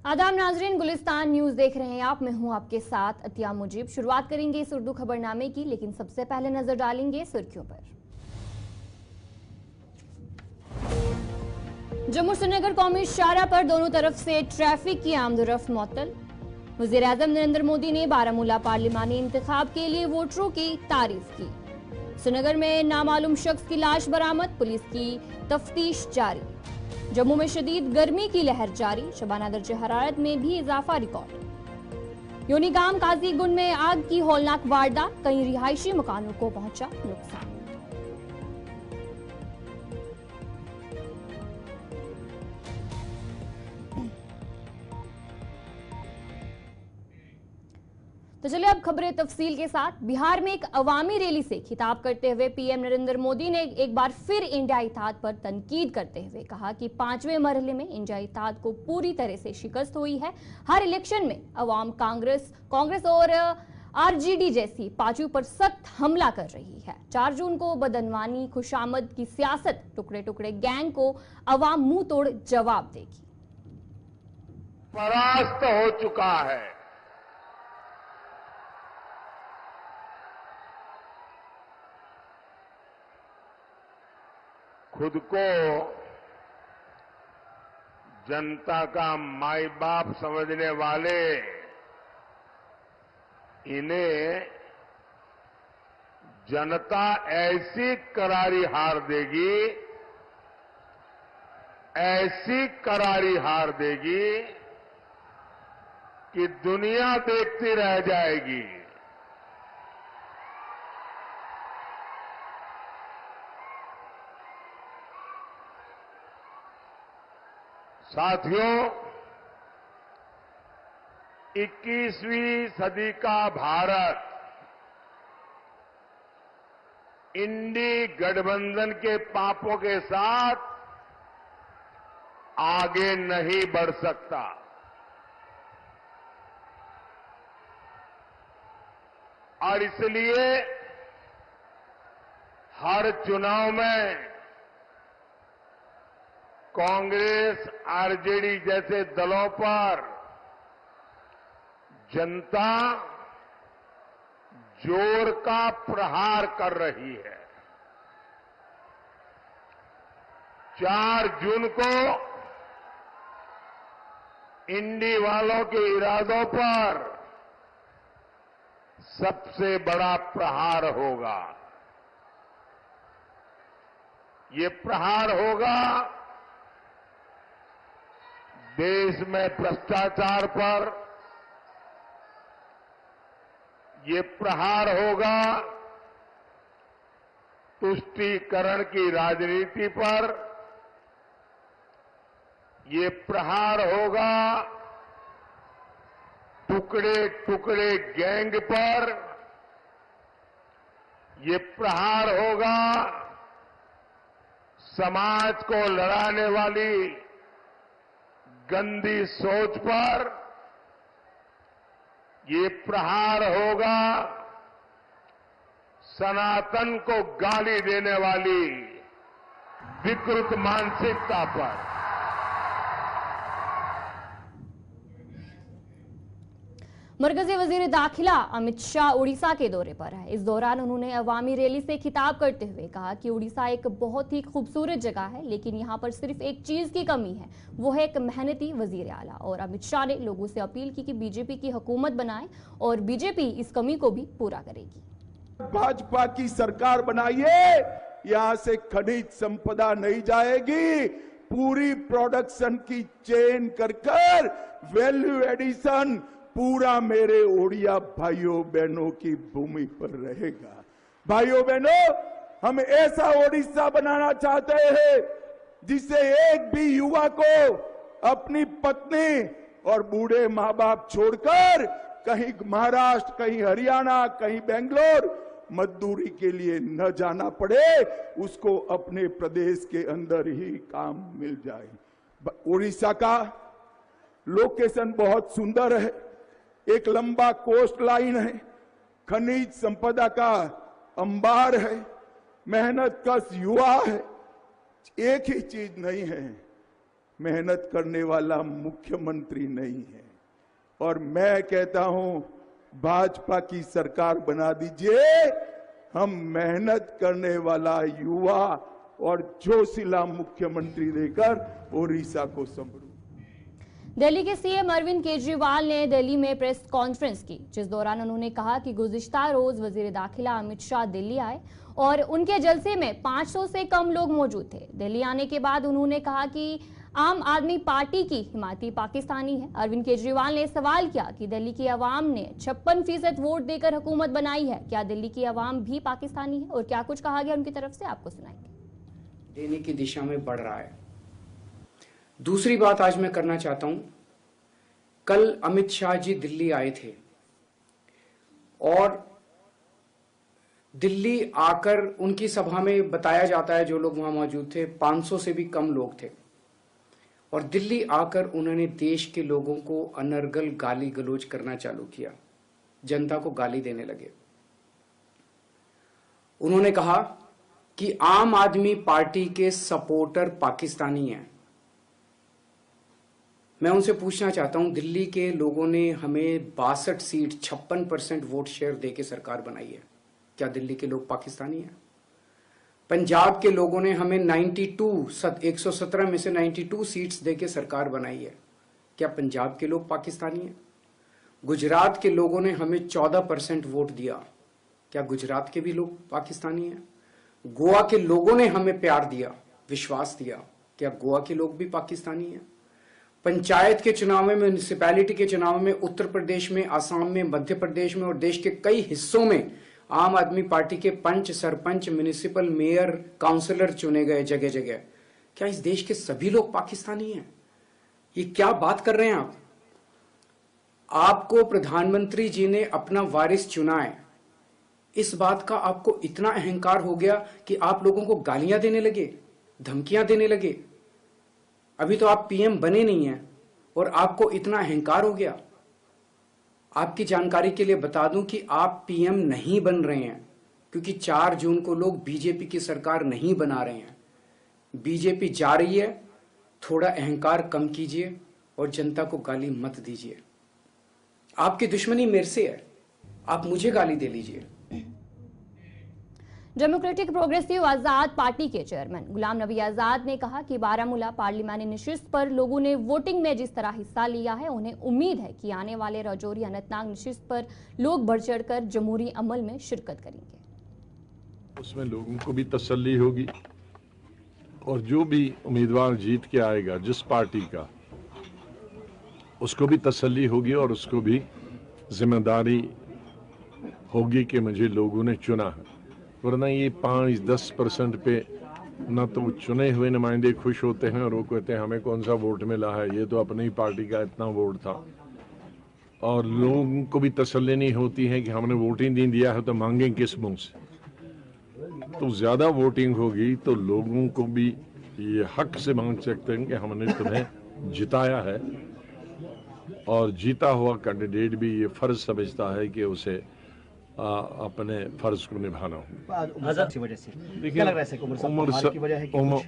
आदाब नाजरीन, गुलिस्तान न्यूज देख रहे हैं आप। मैं हूं आपके साथ अतिया मुजीब। शुरुआत करेंगे इस उर्दू खबरनामे की, लेकिन सबसे पहले नजर डालेंगे सुर्खियों पर। जम्मू श्रीनगर कौमी शाहराह पर दोनों तरफ से ट्रैफिक की आमदोरफ्त मुअत्तल। वज़ीर आज़म नरेंद्र मोदी ने बारामूला पार्लिमानी इंतखाब के लिए वोटरों की तारीफ की। श्रीनगर में नामालूम शख्स की लाश बरामद, पुलिस की तफ्तीश जारी। जम्मू में शदीद गर्मी की लहर जारी, शबाना दर्जे हरारत में भी इजाफा रिकॉर्ड। योनीगाम काजीगुंड में आग की हौलनाक वारदात, कई रिहायशी मकानों को पहुंचा नुकसान। तो चलिए अब खबरें तफसील के साथ। बिहार में एक अवामी रैली से खिताब करते हुए पीएम नरेंद्र मोदी ने एक बार फिर इंडिया इत्तेहाद पर तनकीद करते हुए कहा कि 5वें मरहले में इंडिया इत्तेहाद को पूरी तरह से शिकस्त हुई है। हर इलेक्शन में अवाम कांग्रेस और आरजेडी जैसी पार्टियों पर सख्त हमला कर रही है। 4 जून को बदनवानी खुशामद की सियासत, टुकड़े टुकड़े गैंग को अवाम मुंह तोड़ जवाब देगी। परास्त हो चुका है। खुद को जनता का माई बाप समझने वाले इन्हें जनता ऐसी करारी हार देगी, ऐसी करारी हार देगी कि दुनिया देखती रह जाएगी। साथियों, 21वीं सदी का भारत इंडी गठबंधन के पापों के साथ आगे नहीं बढ़ सकता। और इसलिए हर चुनाव में कांग्रेस, आरजेडी जैसे दलों पर जनता जोर का प्रहार कर रही है। 4 जून को इंडी वालों के इरादों पर सबसे बड़ा प्रहार होगा। ये प्रहार होगा देश में भ्रष्टाचार पर, ये प्रहार होगा तुष्टीकरण की राजनीति पर, ये प्रहार होगा टुकड़े टुकड़े गैंग पर, ये प्रहार होगा समाज को लड़ाने वाली गंदी सोच पर, ये प्रहार होगा सनातन को गाली देने वाली विकृत मानसिकता पर। मरकजी वजीर दाखिला अमित शाह उड़ीसा के दौरे पर है। इस दौरान उन्होंने अवामी रैली से खिताब करते हुए कहा कि उड़ीसा एक बहुत ही खूबसूरत जगह है, लेकिन यहाँ पर सिर्फ एक चीज की कमी है, वो है एक मेहनती वजीर आला। और अमित शाह ने लोगों से अपील की कि बीजेपी की हुकूमत बनाए और बीजेपी इस कमी को भी पूरा करेगी। भाजपा की सरकार बनाइए, यहाँ से खनिज संपदा नहीं जाएगी, पूरी प्रोडक्शन की चेन कर वैल्यू एडिशन पूरा मेरे ओडिया भाइयों बहनों की भूमि पर रहेगा। भाइयों बहनों, हम ऐसा ओडिशा बनाना चाहते हैं जिससे एक भी युवा को अपनी पत्नी और बूढ़े माँ बाप छोड़कर कहीं महाराष्ट्र, कहीं हरियाणा, कहीं बेंगलोर मजदूरी के लिए न जाना पड़े, उसको अपने प्रदेश के अंदर ही काम मिल जाए। उड़ीसा का लोकेशन बहुत सुंदर है, एक लंबा कोस्ट लाइन है, खनिज संपदा का अंबार है, मेहनत कश युवा है। एक ही चीज नहीं है, मेहनत करने वाला मुख्यमंत्री नहीं है। और मैं कहता हूं, भाजपा की सरकार बना दीजिए, हम मेहनत करने वाला युवा और जोशीला मुख्यमंत्री देकर ओडिशा को संभालेंगे। दिल्ली के सीएम अरविंद केजरीवाल ने दिल्ली में प्रेस कॉन्फ्रेंस की, जिस दौरान उन्होंने कहा कि गुज़िश्ता रोज वजीर दाखिला अमित शाह दिल्ली आए और उनके जलसे में 500 से कम लोग मौजूद थे। दिल्ली आने के बाद उन्होंने कहा कि आम आदमी पार्टी की हिमायती पाकिस्तानी है। अरविंद केजरीवाल ने सवाल किया कि दिल्ली की आवाम ने 56% वोट देकर हुकूमत बनाई है, क्या दिल्ली की आवाम भी पाकिस्तानी है? और क्या कुछ कहा गया उनकी तरफ से, आपको सुनाएंगे। देने की दिशा में बढ़ रहा है। दूसरी बात आज मैं करना चाहता हूं, कल अमित शाह जी दिल्ली आए थे और दिल्ली आकर उनकी सभा में बताया जाता है, जो लोग वहां मौजूद थे 500 से भी कम लोग थे, और दिल्ली आकर उन्होंने देश के लोगों को अनर्गल गाली गलौज करना चालू किया, जनता को गाली देने लगे। उन्होंने कहा कि आम आदमी पार्टी के सपोर्टर पाकिस्तानी हैं। मैं उनसे पूछना चाहता हूं, दिल्ली के लोगों ने हमें 62 सीट 56% वोट शेयर देके सरकार बनाई है, क्या दिल्ली के लोग पाकिस्तानी हैं? पंजाब के लोगों ने हमें 117 में से 92 सीट्स देके सरकार बनाई है, क्या पंजाब के लोग पाकिस्तानी हैं? गुजरात के लोगों ने हमें 14% वोट दिया, क्या गुजरात के भी लोग पाकिस्तानी हैं? गोवा के लोगों ने हमें प्यार दिया, विश्वास दिया, क्या गोवा के लोग भी पाकिस्तानी हैं? पंचायत के चुनाव में, म्यूनिसिपैलिटी के चुनाव में उत्तर प्रदेश में, आसाम में, मध्य प्रदेश में और देश के कई हिस्सों में आम आदमी पार्टी के पंच, सरपंच, म्युनिसिपल मेयर, काउंसलर चुने गए जगह जगह, क्या इस देश के सभी लोग पाकिस्तानी हैं? ये क्या बात कर रहे हैं आप? आपको प्रधानमंत्री जी ने अपना वारिस चुना है, इस बात का आपको इतना अहंकार हो गया कि आप लोगों को गालियां देने लगे, धमकियां देने लगे। अभी तो आप पीएम बने नहीं हैं और आपको इतना अहंकार हो गया। आपकी जानकारी के लिए बता दूं कि आप पीएम नहीं बन रहे हैं, क्योंकि 4 जून को लोग बीजेपी की सरकार नहीं बना रहे हैं। बीजेपी जा रही है, थोड़ा अहंकार कम कीजिए और जनता को गाली मत दीजिए। आपकी दुश्मनी मेरे से है, आप मुझे गाली दे लीजिए। डेमोक्रेटिक प्रोग्रेसिव आजाद पार्टी के चेयरमैन गुलाम नबी आजाद ने कहा कि बारामूला पार्लिमानी नशिस्त पर लोगों ने वोटिंग में जिस तरह हिस्सा लिया है, उन्हें उम्मीद है कि आने वाले राजौरी अनंतनाग नशिस्त पर लोग बढ़ चढ़कर जमहूरी अमल में शिरकत करेंगे। उसमें लोगों को भी तसल्ली होगी और जो भी उम्मीदवार जीत के आएगा जिस पार्टी का, उसको भी तसल्ली होगी और उसको भी जिम्मेदारी होगी कि मुझे लोगों ने चुना है। वरना ये 5-10% पे न तो चुने हुए नुमाइंदे खुश होते हैं और वो कहते हैं हमें कौन सा वोट मिला है, ये तो अपनी पार्टी का इतना वोट था, और लोगों को भी तसल्ली नहीं होती है कि हमने वोटिंग नहीं दिया है तो मांगें किस मुंह से। तो ज़्यादा वोटिंग होगी तो लोगों को भी ये हक से मांग सकते हैं कि हमने तुम्हें जिताया है, और जीता हुआ कैंडिडेट भी ये फर्ज समझता है कि उसे अपने फर्ज को निभाना हो।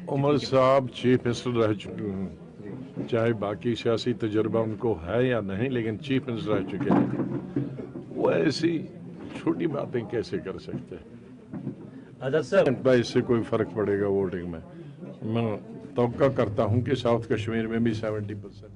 उमर साहब चीफ मिनिस्टर रह चुके हैं, चाहे बाकी सियासी तजुर्बा उनको है या नहीं, लेकिन चीफ मिनिस्टर रह चुके हैं। वो ऐसी छोटी बातें कैसे कर सकते हैं? इससे कोई फर्क पड़ेगा वोटिंग में? मैं तवक्का करता हूं कि साउथ कश्मीर में भी 70%।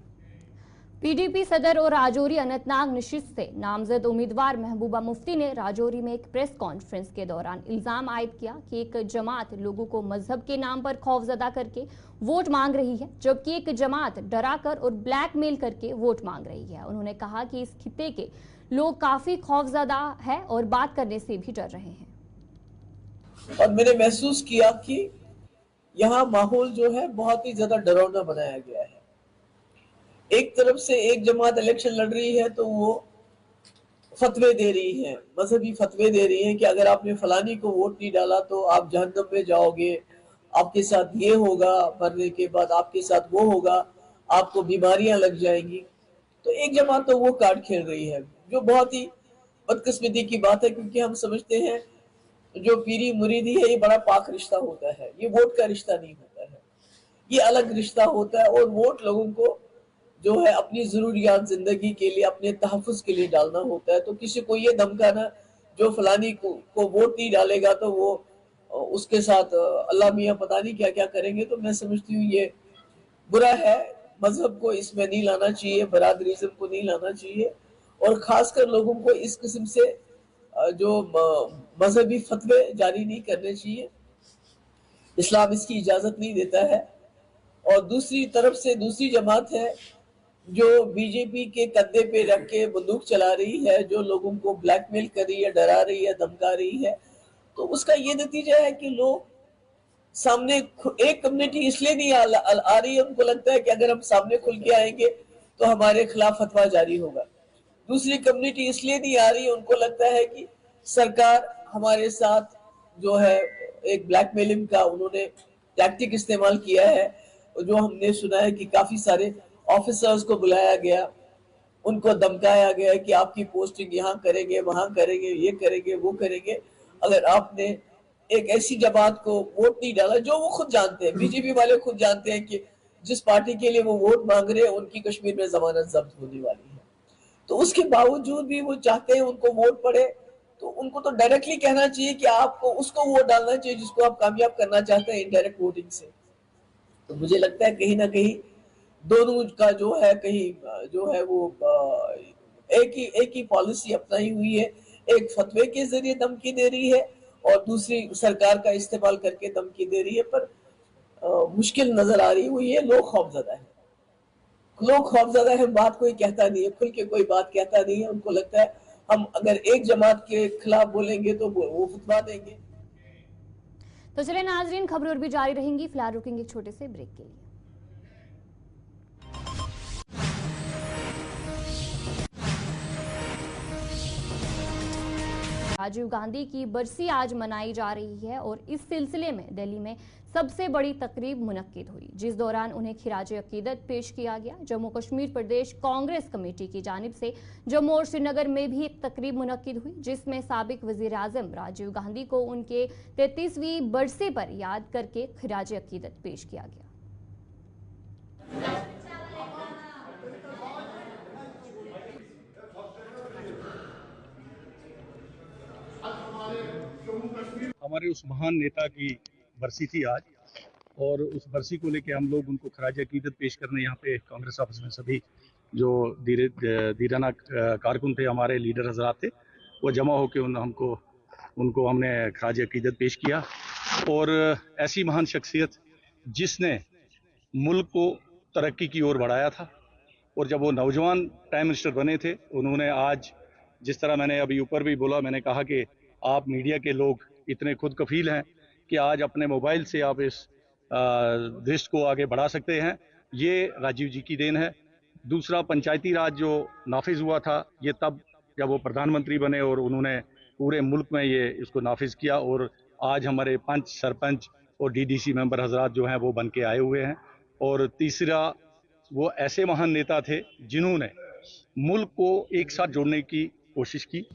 पीडीपी सदर और राजौरी अनंतनाग नशिस्त से नामजद उम्मीदवार महबूबा मुफ्ती ने राजौरी में एक प्रेस कॉन्फ्रेंस के दौरान इल्जाम आयद किया कि एक जमात लोगों को मजहब के नाम पर खौफजदा करके वोट मांग रही है, जबकि एक जमात डराकर और ब्लैकमेल करके वोट मांग रही है। उन्होंने कहा कि इस खित्ते के लोग काफी खौफजदा है और बात करने से भी डर रहे हैं। और मैंने महसूस किया कि यहाँ माहौल जो है बहुत ही ज्यादा डरावना बनाया गया है। एक तरफ से एक जमात इलेक्शन लड़ रही है तो वो फतवे दे रही है, मजहबी फतवे दे रही है कि अगर आपने फलानी को वोट नहीं डाला तो आप जहन्नम में जाओगे, आपके साथ ये होगा, मरने के बाद आपके साथ वो होगा, आपको बीमारियां लग जाएंगी। तो एक जमात तो वो कार्ड खेल रही है, जो बहुत ही बदकिस्मती की बात है, क्योंकि हम समझते हैं जो पीरी मुरीदी है ये बड़ा पाक रिश्ता होता है, ये वोट का रिश्ता नहीं होता है। ये अलग रिश्ता होता है। और वोट लोगों को जो है अपनी जरूरियात जिंदगी के लिए, अपने तहफ़्फ़ुज़ के लिए डालना होता है। तो किसी को ये धमकाना जो फलानी को वोट नहीं डालेगा तो वो उसके साथ अल्लाह मियाँ पता नहीं क्या क्या करेंगे, तो मैं समझती हूँ ये बुरा है। मजहब को इसमें नहीं लाना चाहिए, बरादरीज़म को नहीं लाना चाहिए, और खासकर लोगों को इस किस्म से जो मजहबी फतवे जारी नहीं करने चाहिए। इस्लाम इसकी इजाजत नहीं देता है। और दूसरी तरफ से दूसरी जमात है जो बीजेपी के कंधे पे रख के बंदूक चला रही है, जो लोगों को ब्लैकमेल कर रही है, डरा रही है, धमका रही है। तो उसका ये नतीजा है कि लोग सामने, एक कम्युनिटी इसलिए नहीं आ रही है, उनको लगता है कि अगर हम सामने खुल के आएंगे तो हमारे खिलाफ फतवा जारी होगा। दूसरी कम्युनिटी इसलिए नहीं आ रही है, उनको लगता है कि सरकार हमारे साथ जो है एक ब्लैकमेलिंग का उन्होंने टैक्टिक इस्तेमाल किया है। जो हमने सुना है कि काफी सारे ऑफिसर्स को बुलाया गया, उनको धमकाया गया कि आपकी पोस्टिंग यहाँ करेंगे, वहां करेंगे, ये करेंगे, वो करेंगे, अगर आपने एक ऐसी जमात को वोट नहीं डाला। जो वो खुद जानते हैं, बीजेपी वाले खुद जानते हैं कि जिस पार्टी के लिए वो वोट मांग रहे हैं उनकी कश्मीर में जमानत जब्त होने वाली है, तो उसके बावजूद भी वो चाहते हैं उनको वोट पड़े। तो उनको तो डायरेक्टली कहना चाहिए कि आपको उसको वोट डालना चाहिए जिसको आप कामयाब करना चाहते हैं इनडायरेक्ट वोटिंग से। तो मुझे लगता है कहीं ना कहीं दोनों का जो है कहीं जो है वो एक ही पॉलिसी अपनाई हुई है। एक फतवे के जरिए धमकी दे रही है और दूसरी सरकार का इस्तेमाल करके धमकी दे रही है। पर मुश्किल नजर आ रही है वो ये, लोग खौफजदा है, लोग खौफजदा है। बात कोई कहता नहीं है, खुल के कोई बात कहता नहीं है। उनको लगता है हम अगर एक जमात के खिलाफ बोलेंगे तो वो फतवा देंगे। तो चलिए नाजरीन, खबरें और भी जारी रहेंगी, फिलहाल रुकेंगे एक छोटे से ब्रेक के लिए। राजीव गांधी की बरसी आज मनाई जा रही है और इस सिलसिले में दिल्ली में सबसे बड़ी तकरीब मुनक्किद हुई, जिस दौरान उन्हें खिराज अकीदत पेश किया गया। जम्मू कश्मीर प्रदेश कांग्रेस कमेटी की जानिब से जम्मू और श्रीनगर में भी एक तकरीब मुनक्किद हुई, जिसमें साबिक वजीर आजम राजीव गांधी को उनके 33वीं बरसी पर याद करके खिराज अकीदत पेश किया गया। हमारे उस महान नेता की बरसी थी आज, और उस बरसी को लेके हम लोग उनको खराज अकीदत पेश करने यहाँ पे कांग्रेस ऑफिस में सभी जो दीराना कारकुन थे, हमारे लीडर हजरात थे, वो जमा होकर उनको हमने खराज अकीदत पेश किया। और ऐसी महान शख्सियत जिसने मुल्क को तरक्की की ओर बढ़ाया था, और जब वो नौजवान प्राइम मिनिस्टर बने थे, उन्होंने आज जिस तरह मैंने अभी ऊपर भी बोला, मैंने कहा कि आप मीडिया के लोग इतने खुद कफील हैं कि आज अपने मोबाइल से आप इस देश को आगे बढ़ा सकते हैं। ये राजीव जी की देन है। दूसरा, पंचायती राज जो नाफिज हुआ था, ये तब जब वो प्रधानमंत्री बने और उन्होंने पूरे मुल्क में ये इसको नाफिज किया, और आज हमारे पंच, सरपंच और डीडीसी मेंबर हजरात जो हैं वो बन के आए हुए हैं। और तीसरा, वो ऐसे महान नेता थे जिन्होंने मुल्क को एक साथ जोड़ने की कोशिश की।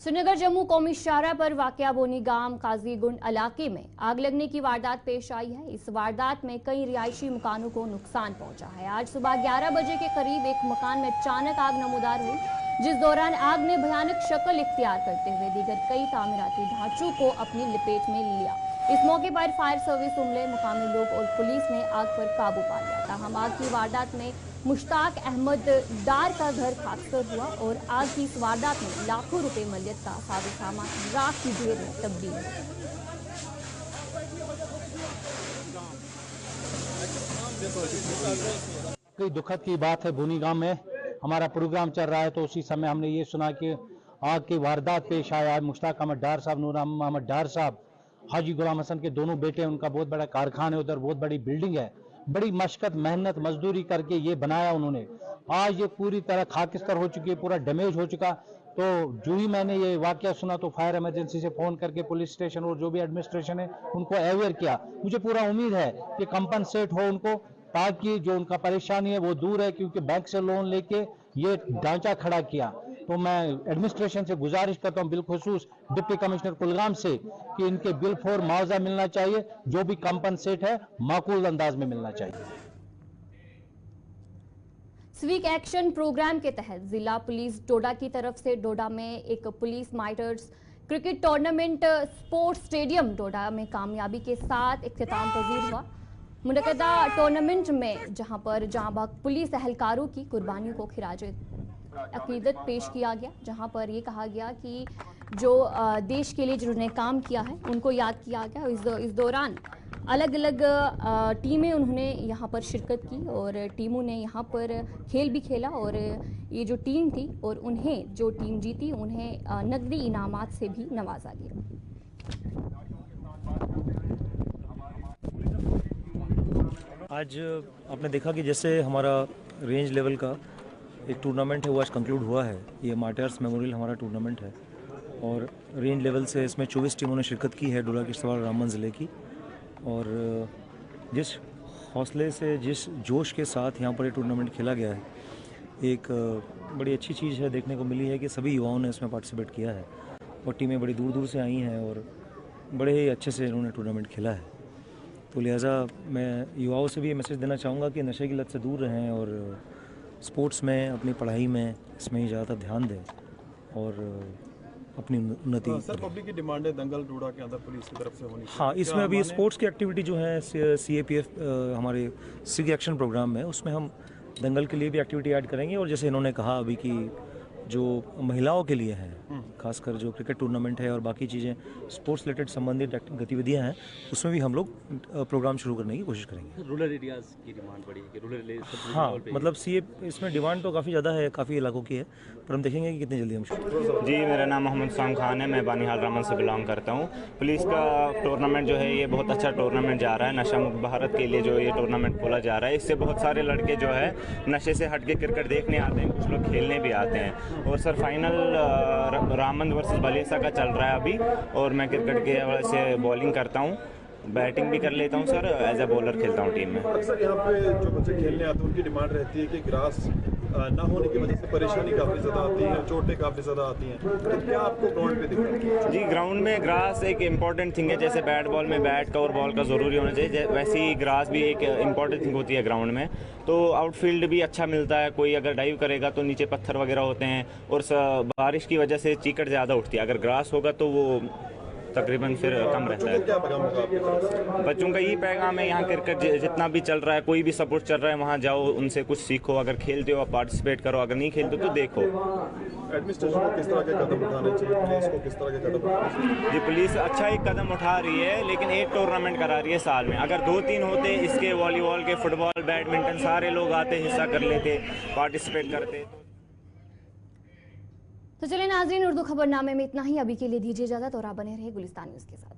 श्रीनगर जम्मू कौमी शाहराह पर वाक़या बोनी गांव काजीगुंड इलाके में आग लगने की वारदात पेश आई है। इस वारदात में कई रिहायशी मकानों को नुकसान पहुंचा है। आज सुबह 11 बजे के करीब एक मकान में अचानक आग नमूदार हुई, जिस दौरान आग ने भयानक शक्ल इख्तियार करते हुए दीगर कई तामीराती ढांचों को अपनी लपेट में लिया। इस मौके पर फायर सर्विस उमले, मुकामी लोग और पुलिस ने आग पर काबू पा लिया। ताहम आग की वारदात में मुश्ताक अहमद डार का घर खाकसर हुआ और आग की इस वारदात में लाखों रुपए मलियत का साजो सामान राख की ढेर में तब्दील हुआ। कई दुखद की बात है, बोनी गांव में हमारा प्रोग्राम चल रहा है तो उसी समय हमने ये सुना कि आग की वारदात पेश आया। मुश्ताक अहमद डार साहब, नूर अहमद डार साहब, हाजी गुलाम हसन के दोनों बेटे, उनका बहुत बड़ा कारखाना है, उधर बहुत बड़ी बिल्डिंग है, बड़ी मशक्कत मेहनत मजदूरी करके ये बनाया उन्होंने। आज ये पूरी तरह खाकिस्तर हो चुकी है, पूरा डैमेज हो चुका। तो जो ही मैंने ये वाकया सुना तो फायर इमरजेंसी से फ़ोन करके पुलिस स्टेशन और जो भी एडमिनिस्ट्रेशन है उनको अवेयर किया। मुझे पूरा उम्मीद है कि कंपनसेट हो उनको, ताकि जो उनका परेशानी है वो दूर है, क्योंकि बैंक से लोन लेके ये ढांचा खड़ा किया। तो मैं एडमिनिस्ट्रेशन से गुजारिश करता हूं, बिलखुसूस डिप्टी कमिश्नर कुलगाम से, कि इनके बिल फॉर मुआवजा मिलना चाहिए, जो भी कंपनसेट है माकूल अंदाज में मिलना चाहिए। सिविक एक्शन प्रोग्राम के तहत जिला पुलिस डोडा की तरफ से डोडा में एक police martyrs cricket tournament sports stadium Doda में कामयाबी के साथ इख्तिताम पजीर हुआ। मुनक़दा टूर्नामेंट में जहां पर जांबाज पुलिस एहलकारों की कुर्बानियों को खिराजे अकीदत पेश किया गया, जहां पर ये कहा गया कि जो देश के लिए जिन्होंने काम किया है उनको याद किया गया। इस दौरान अलग अलग टीमें उन्होंने यहाँ पर शिरकत की और टीमों ने यहाँ पर खेल भी खेला और ये जो टीम थी और उन्हें जो टीम जीती उन्हें नकदी इनामात से भी नवाजा गया। आज आपने देखा कि जैसे हमारा रेंज लेवल का एक टूर्नामेंट है वो आज कंक्लूड हुआ है। ये मार्टियर्स मेमोरियल हमारा टूर्नामेंट है और रेंज लेवल से इसमें 24 टीमों ने शिरकत की है डोडा किश्तवाड़ रामबन ज़िले की। और जिस हौसले से जिस जोश के साथ यहाँ पर ये टूर्नामेंट खेला गया है, एक बड़ी अच्छी चीज़ है देखने को मिली है कि सभी युवाओं ने इसमें पार्टिसिपेट किया है और टीमें बड़ी दूर दूर से आई हैं और बड़े ही अच्छे से इन्होंने टूर्नामेंट खेला है। तो लिहाजा मैं युवाओं से भी ये मैसेज देना चाहूँगा कि नशे की लत से दूर रहें और स्पोर्ट्स में, अपनी पढ़ाई में इसमें ही ज़्यादा ध्यान दें और अपनी उन्नति। सर, पब्लिक की डिमांड है दंगल डोडा के अंदर पुलिस की तरफ से होनी चाहिए। हाँ, इसमें अभी स्पोर्ट्स की एक्टिविटी जो है CAPF हमारे सिविक एक्शन प्रोग्राम में, उसमें हम दंगल के लिए भी एक्टिविटी ऐड करेंगे। और जैसे इन्होंने कहा अभी कि जो महिलाओं के लिए हैं, खासकर जो क्रिकेट टूर्नामेंट है और बाकी चीज़ें स्पोर्ट्स रिलेटेड संबंधित गतिविधियां हैं, उसमें भी हम लोग प्रोग्राम शुरू करने की कोशिश करेंगे। रूरल एरियाज़ की डिमांड बढ़ी है कि रूरल हाँ, मतलब इसमें डिमांड तो काफ़ी ज़्यादा है, काफ़ी इलाकों की है, पर हम देखेंगे कि कितनी जल्दी हम शुरू। जी, मेरा नाम मोहम्मद साम खान है, मैं बानिहाल रामन से बिलोंग करता हूँ। पुलिस का टूर्नामेंट जो है ये बहुत अच्छा टूर्नामेंट जा रहा है। नशा मुक्त भारत के लिए जो ये टूर्नामेंट खोला जा रहा है, इससे बहुत सारे लड़के जो है नशे से हट के क्रिकेट देखने आते हैं, कुछ लोग खेलने भी आते हैं। और sir final Ramban versus Balesa का चल रहा है अभी और मैं क्रिकेट के हवाले से बॉलिंग करता हूँ, बैटिंग भी कर लेता हूँ सर, एज ए बॉलर खेलता हूँ टीम में। अक्सर यहाँ पे जो बच्चे खेलने आते हैं उनकी डिमांड रहती है कि ग्रास ना होने की वजह से परेशानी काफ़ी ज़्यादा आती है, चोटें काफ़ी ज़्यादा आती हैं, तो क्या आपको ग्राउंड पे दिखता है? जी, ग्राउंड में ग्रास एक इम्पॉर्टेंट थिंग है। जैसे बैट बॉल में बैट का और बॉल का ज़रूरी होना चाहिए, वैसे ही ग्रास भी एक इम्पॉर्टेंट थिंग होती है ग्राउंड में। तो आउटफील्ड भी अच्छा मिलता है, कोई अगर डाइव करेगा तो नीचे पत्थर वगैरह होते हैं और बारिश की वजह से चीकट ज़्यादा उठती है। अगर ग्रास होगा तो वो तकरीबन फिर कम रहता है। बच्चों का यही पैगाम है, यहाँ क्रिकेट जितना भी चल रहा है, कोई भी सपोर्ट चल रहा है, वहाँ जाओ, उनसे कुछ सीखो। अगर खेलते हो आप पार्टिसिपेट करो, अगर नहीं खेलते तो देखो। एडमिनिस्ट्रेशन को किस तरह के कदम उठाने चाहिए, पुलिस को किस तरह के कदम उठाने चाहिए? जी, पुलिस अच्छा एक कदम उठा रही है, लेकिन एक टूर्नामेंट करा रही है साल में। अगर 2-3 होते, इसके वॉलीबॉल के, फुटबॉल, बैडमिंटन, सारे लोग आते, हिस्सा कर लेते, पार्टिसिपेट करते। तो चलिए नाज़रीन, उर्दू खबरनामे में इतना ही। अभी के लिए दीजिए इजाजत और आप बने रहे गुलिस्तान न्यूज़ के साथ।